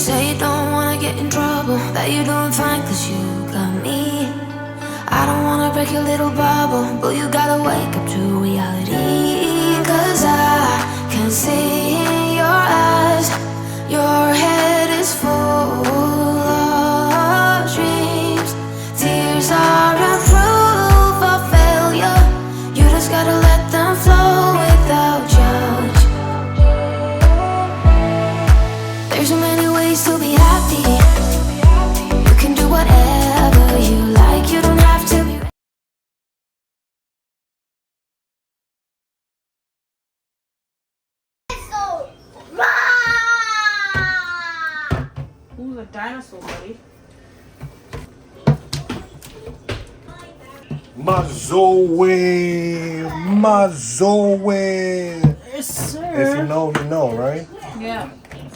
say you don't wanna get in trouble, that you're doing fine cause you got me. I don't wanna break your little bubble, but you gotta wake up to reality. Cause I can see in your eyes, your head is full of dreams. Tears are a proof of failure, you just gotta let them flow without judge. There's so many ways to be happy, you can do whatever you like, you don't have to be. Who's a dinosaur, buddy? Mazoe. Yes, sir. If you know, you know, right? Yeah.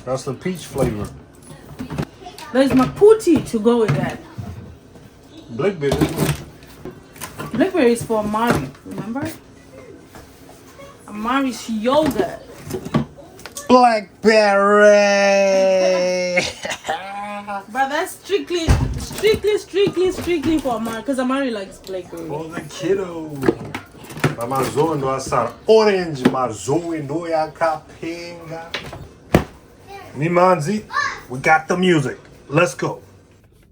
That's the peach flavor. There's Maputi to go with that. Blackberry. Blackberry is for Amari, remember? Amari's yogurt. Blackberry. But that's strictly for Amari, because Amari likes blackberry. For the kiddo. Mas Mazoe no assar orange, Mazoe no ya capenga. Nimanzi, we got the music. Let's go.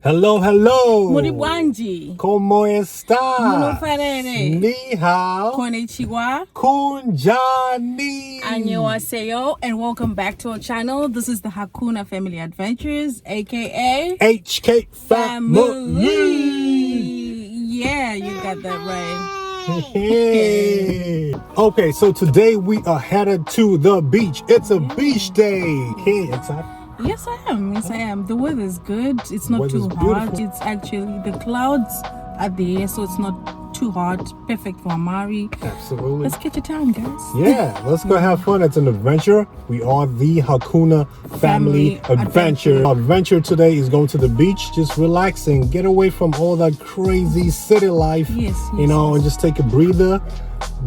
Hello, hello. Muribwanji. ¿Cómo está? Munofarere. Ni hao. Konnichiwa. Kunjani. Annyeonghaseyo, and welcome back to our channel. This is the Hakuna Family Adventures, aka HK Family. Yeah, you got that right. Hey. Okay, so today we are headed to the beach. It's a beach day. Hey, excited? Yes, I am. Yes, I am. The weather is good. It's not Weather's too hot. beautiful. It's actually, the clouds are there, so it's not too hot. Perfect for Amari. Absolutely. Let's catch a time, guys. Yeah, let's go have fun. It's an adventure. We are the Hakuna Family Adventure. Our adventure today is going to the beach, just relaxing, get away from all that crazy city life. Yes, you know, yes. and just take a breather,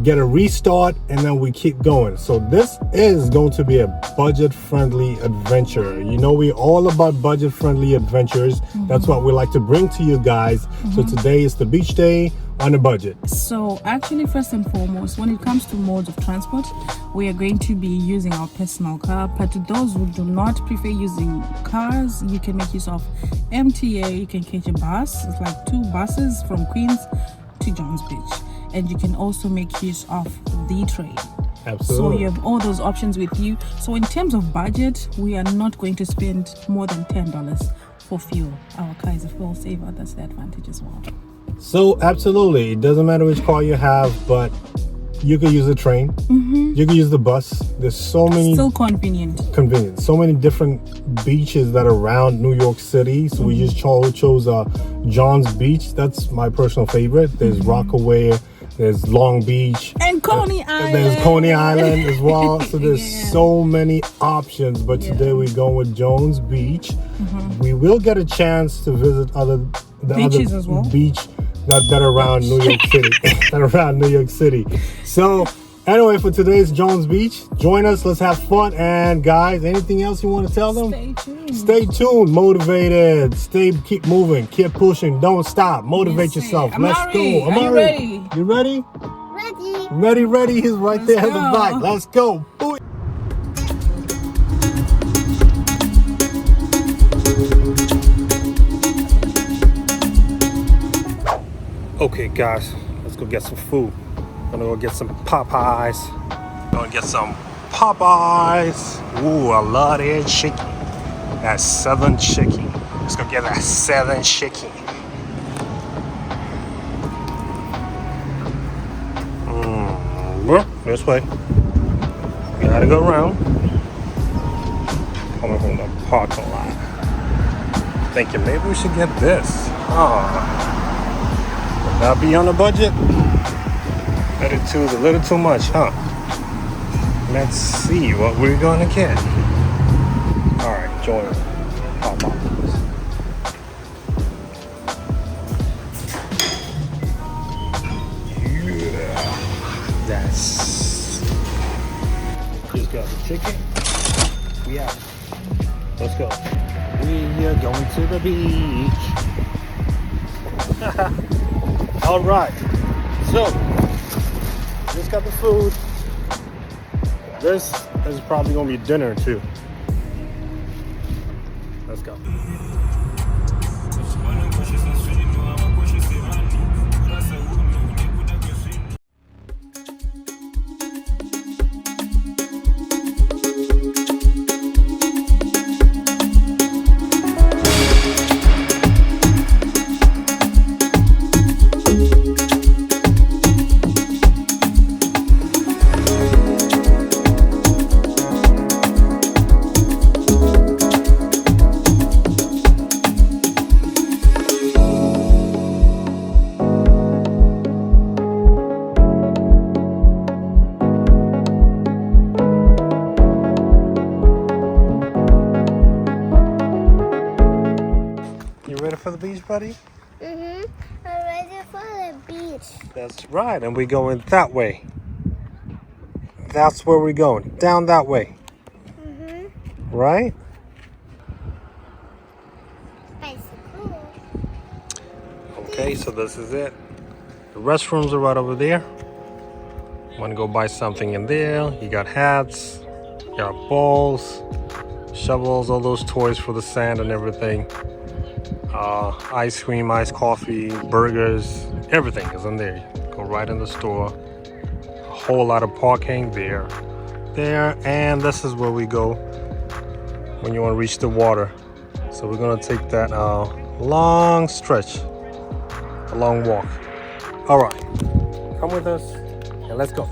get a restart, and then we keep going. So this is going to be a budget-friendly adventure. You know, we're all about budget-friendly adventures. That's what we like to bring to you guys. So today is the beach day on a budget. So actually, first and foremost, when it comes to modes of transport, we are going to be using our personal car. But to those who do not prefer using cars, you can make use of MTA. You can catch a bus. It's like 2 buses from Queens to Johns Beach. And you can also make use of the train. Absolutely. So you have all those options with you. So in terms of budget, we are not going to spend more than $10 for fuel. Our car is a fuel saver. That's the advantage as well. So absolutely, it doesn't matter which car you have, but you can use the train. You can use the bus. There's so many Still convenient. so many different beaches that are around New York City. So we just chose Johns Beach. That's my personal favorite. There's Rockaway, there's Long Beach, And Coney Island. there's Coney Island as well. So there's Yeah. so many options. But today we're going with Jones Beach. We will get a chance to visit the Beaches other as well. beach that are around New York City. That are around New York City. So anyway, for today's Jones Beach, join us. Let's have fun. And guys, anything else you want to tell them? Stay tuned. Stay tuned, motivated. Keep moving, keep pushing. Don't stop. Motivate Yes, yourself. sir. Let's Amari, go. are you ready? You ready? Ready. Ready. He's right Let's there in the go. back. Let's go. Boy. Okay, guys, let's go get some food. Gonna go get some Popeyes. Gonna get some Popeyes. Ooh, I love that chicken. That Southern chicken. Let's go get that Southern chicken. This way. We gotta go around. Coming from the parking lot. Thinking maybe we should get this. Would that be on the budget? A little too much, huh? Let's see what we're gonna get. Alright, join us. That's just got the chicken. We out. Let's go. We are going to the beach. All right. So, just got the food. This is probably gonna be dinner too. Let's go. You ready for the beach, buddy? I'm ready for the beach. That's right, and we're going that way. That's where we're going, down that way. Right? Bicycle. Okay, so this is it. The restrooms are right over there. Want to go buy something in there? You got hats, you got balls, shovels, all those toys for the sand and everything. Ice cream, iced coffee, burgers, everything is in there. Go right in the store. A whole lot of parking there, and this is where we go when you want to reach the water. So we're gonna take that long stretch, a long walk. All right, come with us and let's go.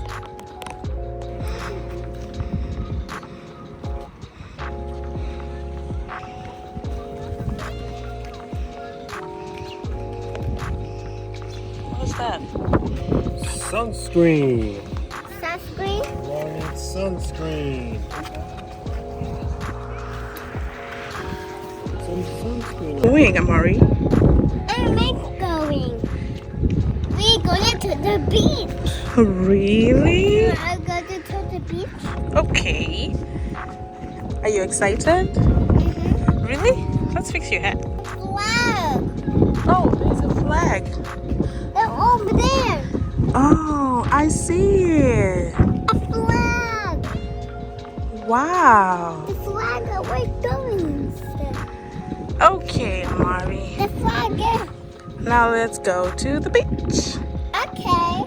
What's that? Sunscreen. Sunscreen. Morning sunscreen. Some sunscreen. Doing, Amari? I'm going. We're going to the beach. Really? I'm going to the beach. Okay. Are you excited? Really? Let's fix your hat. Flag. Oh, there's a flag. They're over there. Oh, I see it. A flag. Wow. The flag that we're going. Okay, Amari. The flag is. Now let's go to the beach. Okay.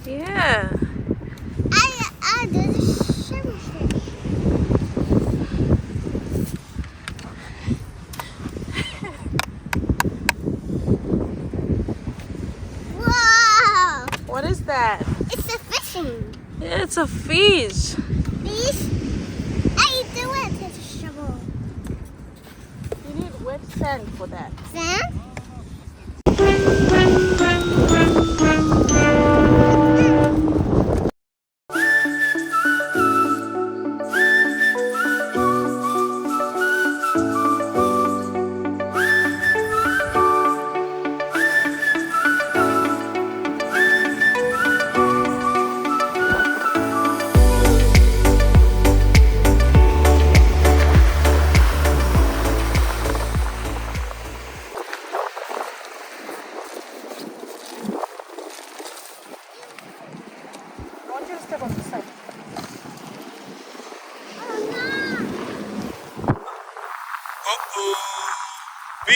Yeah. There's a silverfish. Whoa! What is that? It's a fishing. It's a fish. Fish? I do it. It's a shovel. You need wet sand for that. Sand?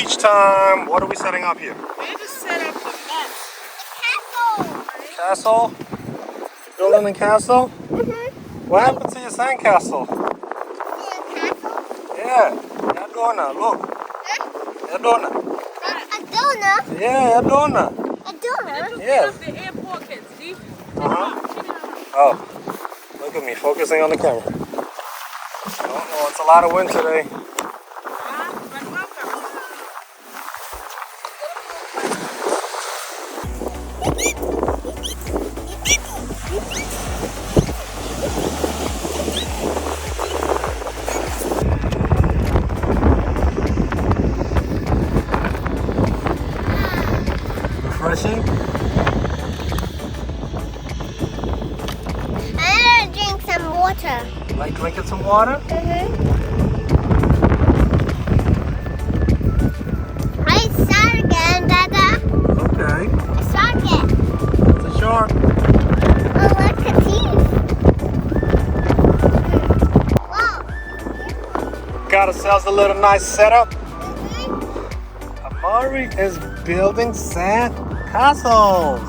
beach time. What are we setting up here? We need to set up the map. Castle? Building a castle? What happened to your sandcastle? Yeah, jag donar, look. Jag donar. A donut? Yeah, jag donar. A donut? Yes. The air pockets, see? Oh, look at me focusing on the camera. Oh, it's a lot of wind today. Refreshing? I'm gonna drink some water. Like drinking some water? I saw it again, Dada. Okay. I saw it. It's a shark. Oh, look at teeth. Wow. Got ourselves a little nice setup. Amari is building sand castles.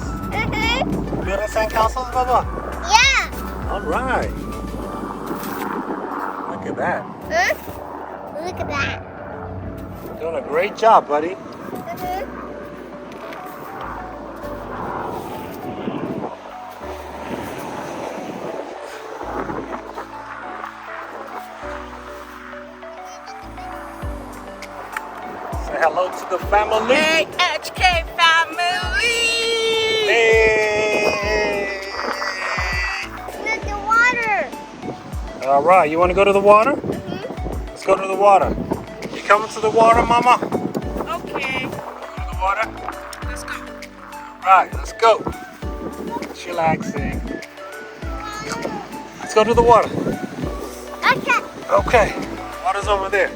Building sand castles, Baba? Yeah. All right. Look at that. Look at that. Doing a great job, buddy. Say hello to the family. HK family! Hey. Look at the water. All right, you want to go to the water? Let's go to the water. You coming to the water, Mama? Okay, To the water? let's go. Right, let's go. Chillaxing. Let's go to the water. Okay. Okay, water's over there.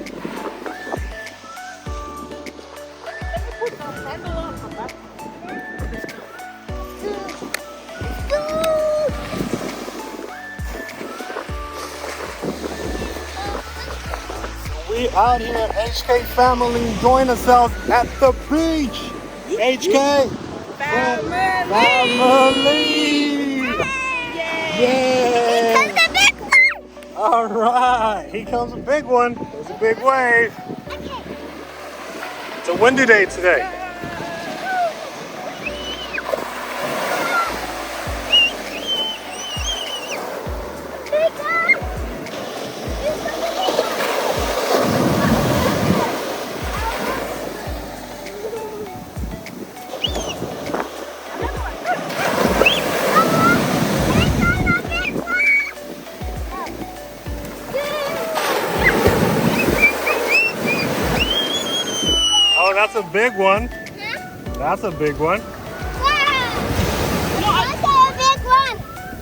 We out here at HK Family enjoying ourselves at the beach. HK Family. Here's Yeah. the big one. All right, here comes a big one. There's a big wave. Okay. It's a windy day today. Big one. Oh, that's a big one. That's a big one.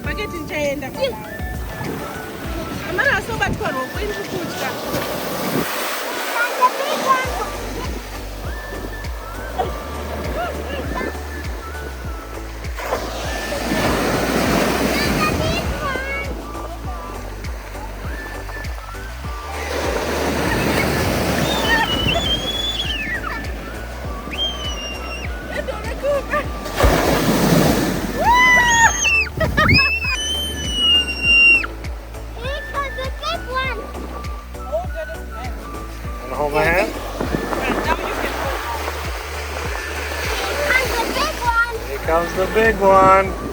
Forget in China. I'm not so much fun. We're going to put that. Wanna hold my hand? Here comes the big one.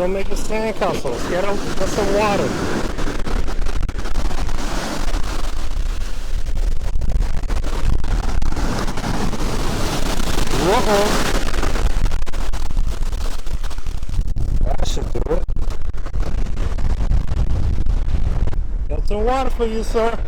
go make a sandcastle. Get some water. Whoa. That should do it. Got some water for you, sir.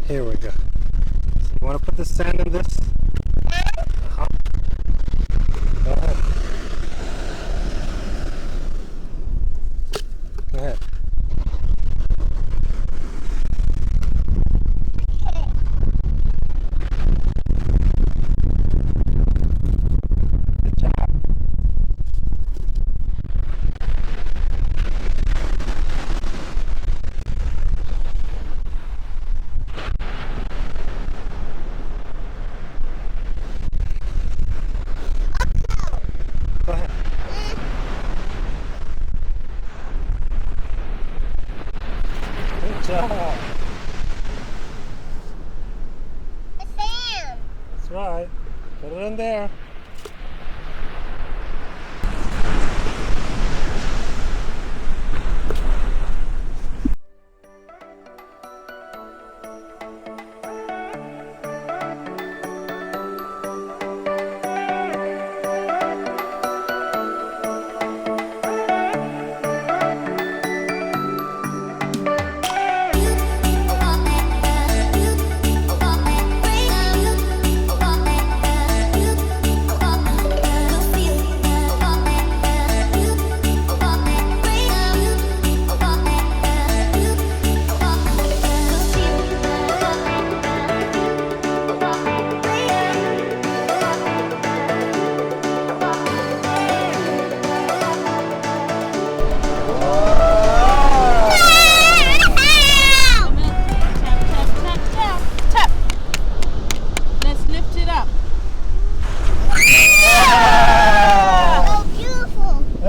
Here we go. So you want to put the sand in this? Uh-huh. Go ahead. Go ahead. Good job. Go ahead. Good job. The sand. That's right. Put it in there.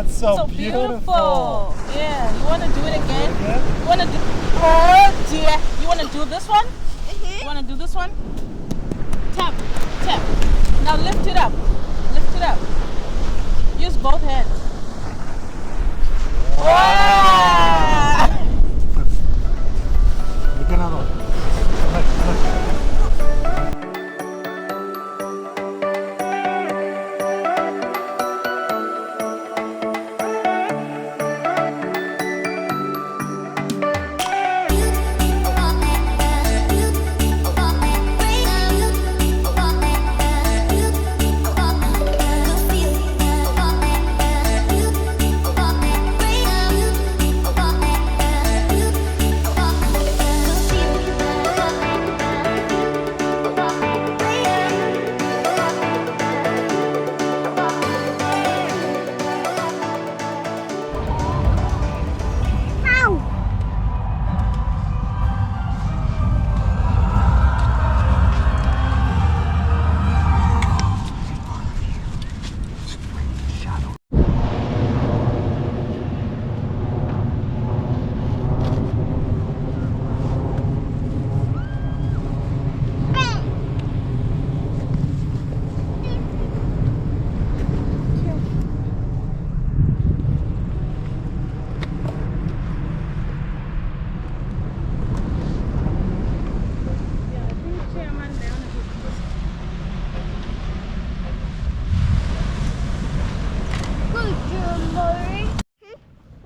So beautiful. Yeah, you want to do it again? You want to do? Oh dear. You want to do this one? You want to do this one? Tap, tap. Now lift it up. Lift it up. Use both hands. Wow! Look at that.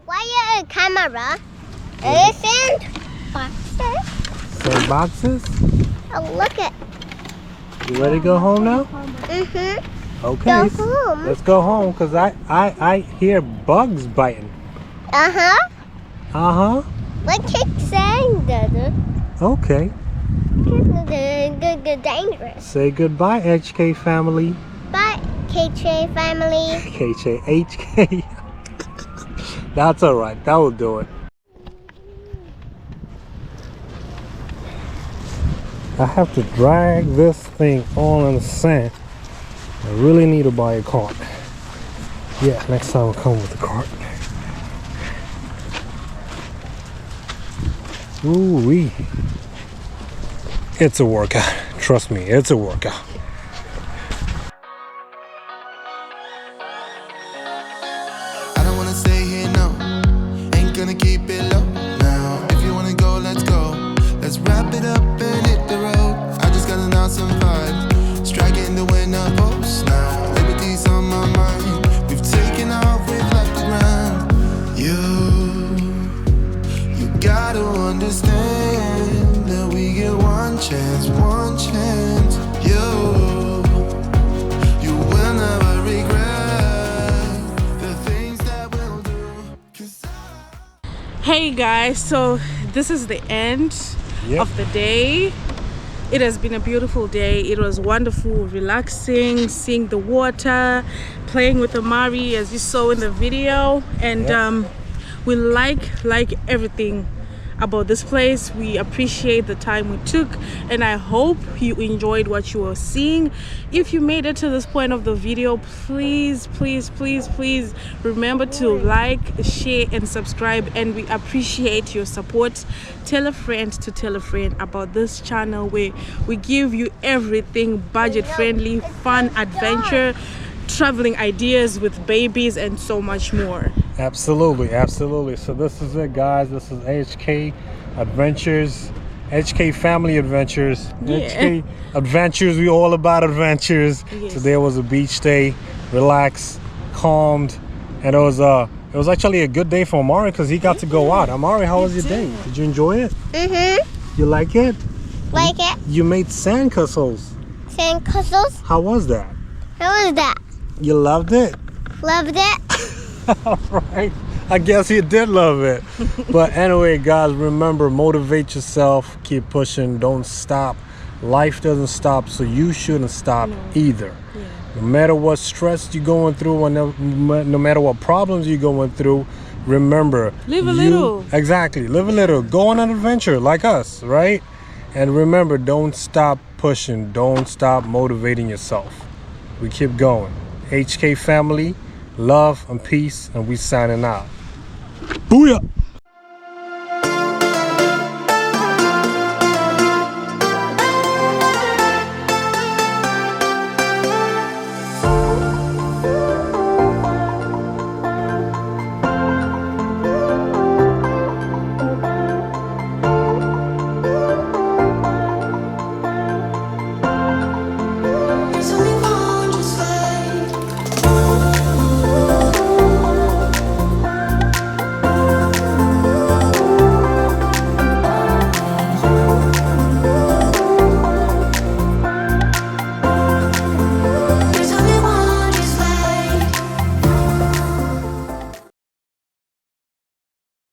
Why a camera? Elephant boxes. Sand boxes? Oh, look at. You ready to go home now? Okay. Go home. Let's go home because I hear bugs biting. What keep saying that? Okay. It's dangerous. Say goodbye, HK family. Bye, KJ family. HK. That's alright. That will do it. I have to drag this thing all in the sand. I really need to buy a cart. Yeah, next time I'll come with a cart. Ooh-wee. It's a workout. Trust me, it's a workout. I don't wanna stay here, no. Ain't gonna keep it low now. If you wanna go, let's go. Let's wrap it up and hit the road. I just got an awesome vibe. Striking the winner post now. Liberty's on my mind. We've taken off, we've left the ground. You gotta understand that we get one chance, one chance. You will never regret the things that we'll do. 'Cause Hey guys, so this is the end Yep. of the day. It has been a beautiful day. It was wonderful, relaxing, seeing the water, playing with Amari as you saw in the video, and Yep. we like everything about this place. We appreciate the time we took, and I hope you enjoyed what you were seeing. If you made it to this point of the video, please remember to like, share and subscribe, and we appreciate your support. Tell a friend to tell a friend about this channel where we give you everything budget friendly, fun, adventure, traveling ideas with babies and so much more. Absolutely. So this is it, guys. This is HK Adventures, HK Family Adventures, Yeah. HK Adventures. We all about adventures. Yes. Today was a beach day, relaxed, calmed, and it was actually a good day for Amari because he got to go out. Amari, how was your day? Did you enjoy it? You like it? Like it? You made sandcastles. Sandcastles? How was that? How was that? You loved it? Loved it? Right, I guess you did love it. But anyway, guys, remember, motivate yourself, keep pushing, don't stop. Life doesn't stop, so you shouldn't stop either. No matter what stress you're going through, and no matter what problems you're going through, remember, Live a little. Exactly, live a little. Go on an adventure like us, right? And remember, don't stop pushing, don't stop motivating yourself. We keep going. HK family, love and peace, and we signing out. Booyah!